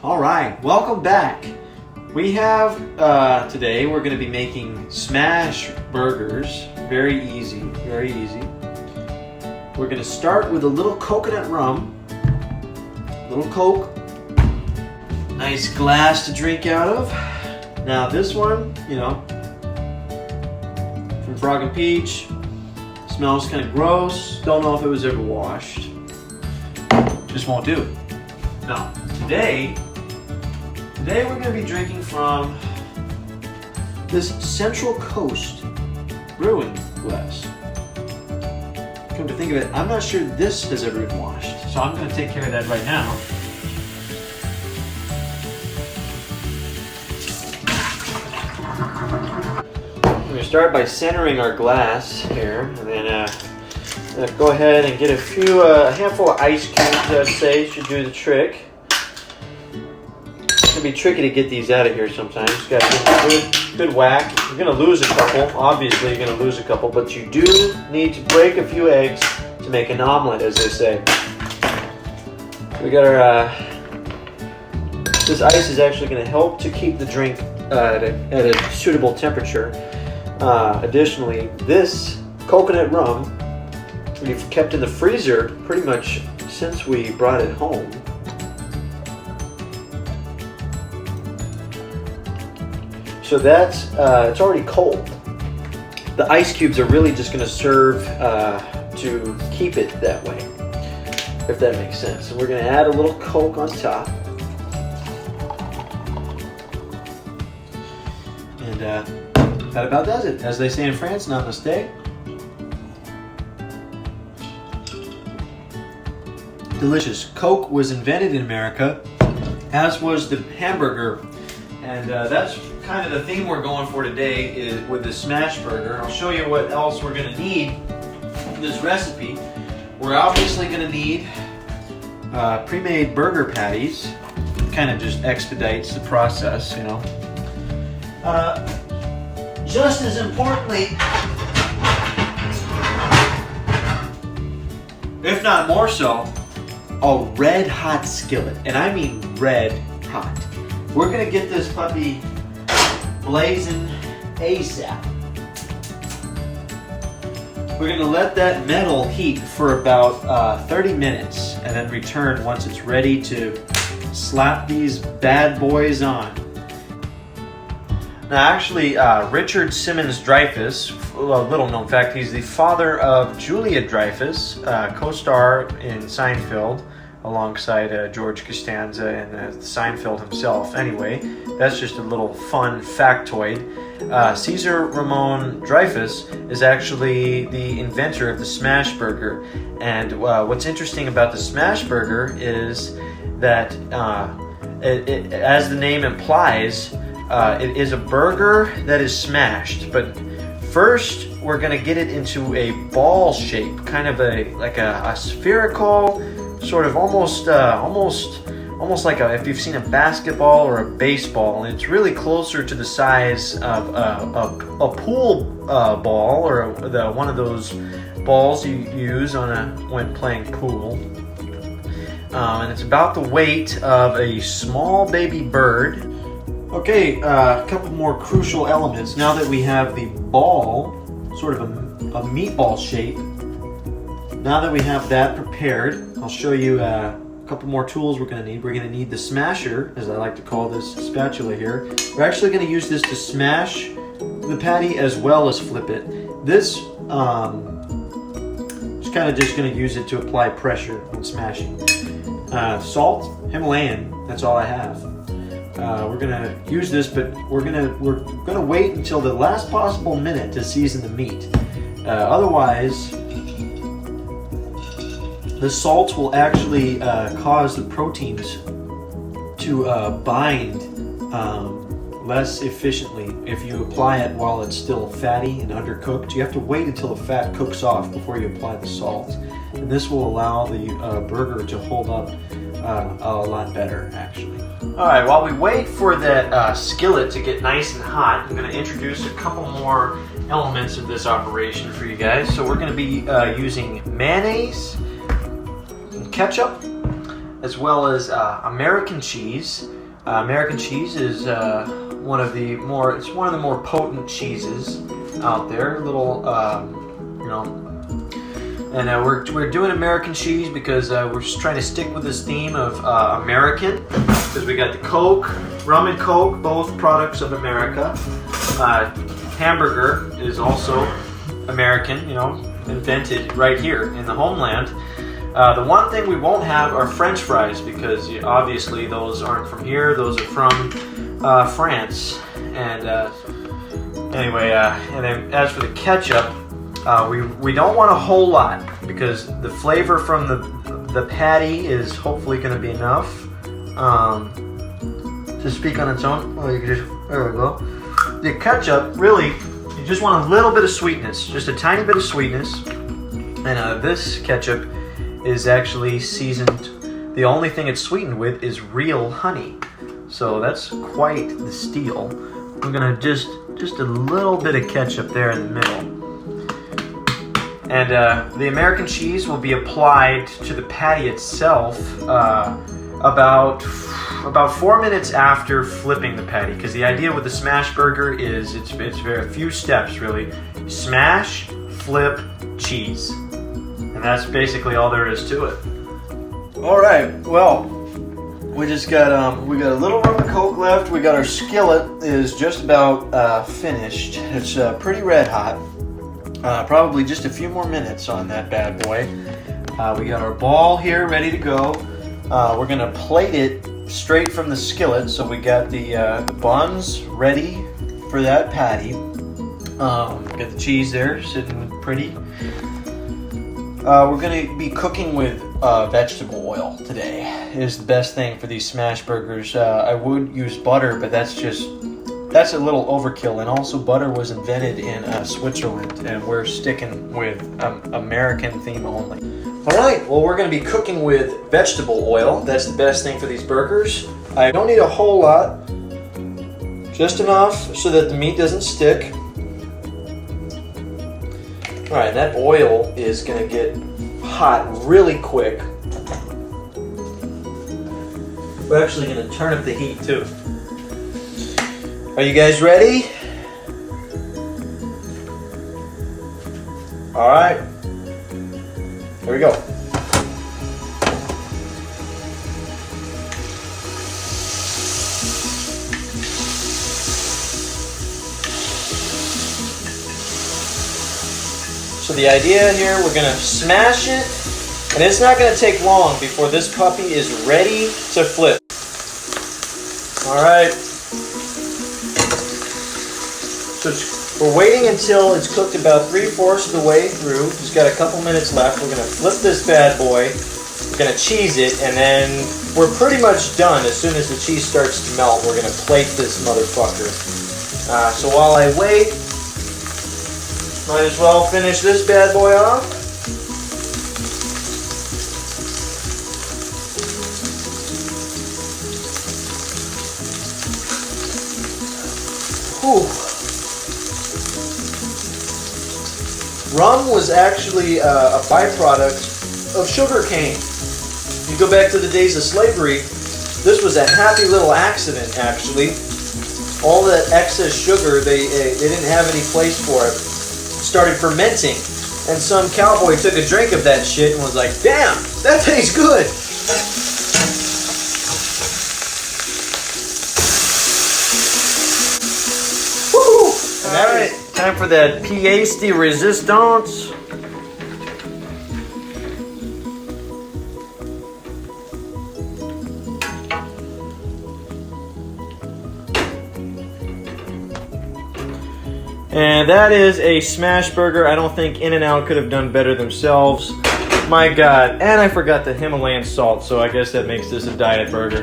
All right, welcome back. We have, today we're going to be making smash burgers. Very easy, very easy. We're going to start with a little coconut rum, little Coke, nice glass to drink out of. Now this one, you know, from Frog and Peach, smells kind of gross. Don't know if it was ever washed. Just won't do. Now, today we're going to be drinking from this Central Coast brewing glass. Come to think of it, I'm not sure this has ever been washed, so I'm going to take care of that right now. We're going to start by centering our glass here, and then go ahead and get a handful of ice cubes, I'd say, should do the trick. It's going to be tricky to get these out of here sometimes. You got a good whack. You're going to lose a couple. Obviously, you're going to lose a couple, but you do need to break a few eggs to make an omelet, as they say. We got our, this ice is actually going to help to keep the drink at a suitable temperature. Additionally, this coconut rum we've kept in the freezer pretty much since we brought it home. So that's, it's already cold. The ice cubes are really just going to serve to keep it that way, if that makes sense. And we're going to add a little Coke on top. And that about does it. As they say in France, not a mistake. Delicious. Coke was invented in America, as was the hamburger. And that's kind of the theme we're going for today is with the smash burger. I'll show you what else we're going to need in this recipe. We're obviously going to need pre-made burger patties. Kind of just expedites the process, you know. Just as importantly, if not more so, a red hot skillet. And I mean red hot. We're going to get this puppy blazing ASAP. We're going to let that metal heat for about 30 minutes and then return once it's ready to slap these bad boys on. Now actually, Richard Simmons Dreyfuss, a little known fact, he's the father of Julia Dreyfus, co-star in Seinfeld, alongside George Costanza and Seinfeld himself. Anyway, that's just a little fun factoid. Caesar Ramon Dreyfus is actually the inventor of the smash burger. And what's interesting about the smash burger is that, as the name implies, it is a burger that is smashed. But first, we're going to get it into a ball shape, kind of like a spherical, sort of almost like if you've seen a basketball or a baseball, and it's really closer to the size of a pool ball, or one of those balls you use when playing pool. And it's about the weight of a small baby bird. Okay, a couple more crucial elements. Now that we have the ball, sort of a meatball shape, now that we have that prepared, I'll show you a couple more tools we're going to need. We're going to need the smasher, as I like to call this spatula here. We're actually going to use this to smash the patty as well as flip it. This, just kind of just going to use it to apply pressure when smashing. Salt, Himalayan, that's all I have. We're going to use this, but we're going to wait until the last possible minute to season the meat. Otherwise, the salt will actually cause the proteins to bind less efficiently if you apply it while it's still fatty and undercooked. You have to wait until the fat cooks off before you apply the salt. And this will allow the burger to hold up a lot better, actually. Alright, while we wait for that skillet to get nice and hot, I'm going to introduce a couple more elements of this operation for you guys. So we're going to be using mayonnaise, ketchup, as well as American cheese. American cheese is one of the more potent cheeses out there. And we're doing American cheese because we're just trying to stick with this theme of American, because we got the Coke, rum and Coke, both products of America. Hamburger is also American, invented right here in the homeland. The one thing we won't have are French fries, because obviously those aren't from here. Those are from France. And anyway, and then as for the ketchup, we don't want a whole lot, because the flavor from the patty is hopefully going to be enough to speak on its own. Well, there we go. The ketchup, really, you just want a little bit of sweetness, just a tiny bit of sweetness. And this ketchup is actually seasoned. The only thing it's sweetened with is real honey, so that's quite the steal. We're gonna just a little bit of ketchup there in the middle. And the American cheese will be applied to the patty itself about 4 minutes after flipping the patty, because the idea with the smash burger is it's very few steps really. Smash, flip, cheese, and that's basically all there is to it. All right, well, we just got we got a little rum and Coke left. We got our skillet is just about finished. It's pretty red hot. Probably just a few more minutes on that bad boy. We got our ball here ready to go. We're gonna plate it straight from the skillet, so we got the buns ready for that patty. Got the cheese there sitting pretty. We're gonna be cooking with vegetable oil today. It is the best thing for these smash burgers. I would use butter, but that's a little overkill, and also butter was invented in Switzerland, and we're sticking with American theme only. All right, well, we're going to be cooking with vegetable oil. That's the best thing for these burgers. I don't need a whole lot, just enough so that the meat doesn't stick. All right, that oil is going to get hot really quick. We're actually going to turn up the heat too. Are you guys ready? All right, here we go. So the idea here, we're gonna smash it, and it's not gonna take long before this puppy is ready to flip. All right. So we're waiting until it's cooked about 3/4 of the way through. Just got a couple minutes left. We're gonna flip this bad boy. We're gonna cheese it, and then we're pretty much done. As soon as the cheese starts to melt, we're gonna plate this motherfucker. So while I wait, might as well finish this bad boy off. Whew. Rum was actually a byproduct of sugar cane. You go back to the days of slavery, this was a happy little accident, actually. All that excess sugar, they didn't have any place for it. Started fermenting, and some cowboy took a drink of that shit and was like, damn, that tastes good. Woo! Alright, time for that pièce de résistance. And that is a smash burger. I don't think In-N-Out could have done better themselves. My God. And I forgot the Himalayan salt, so I guess that makes this a diet burger.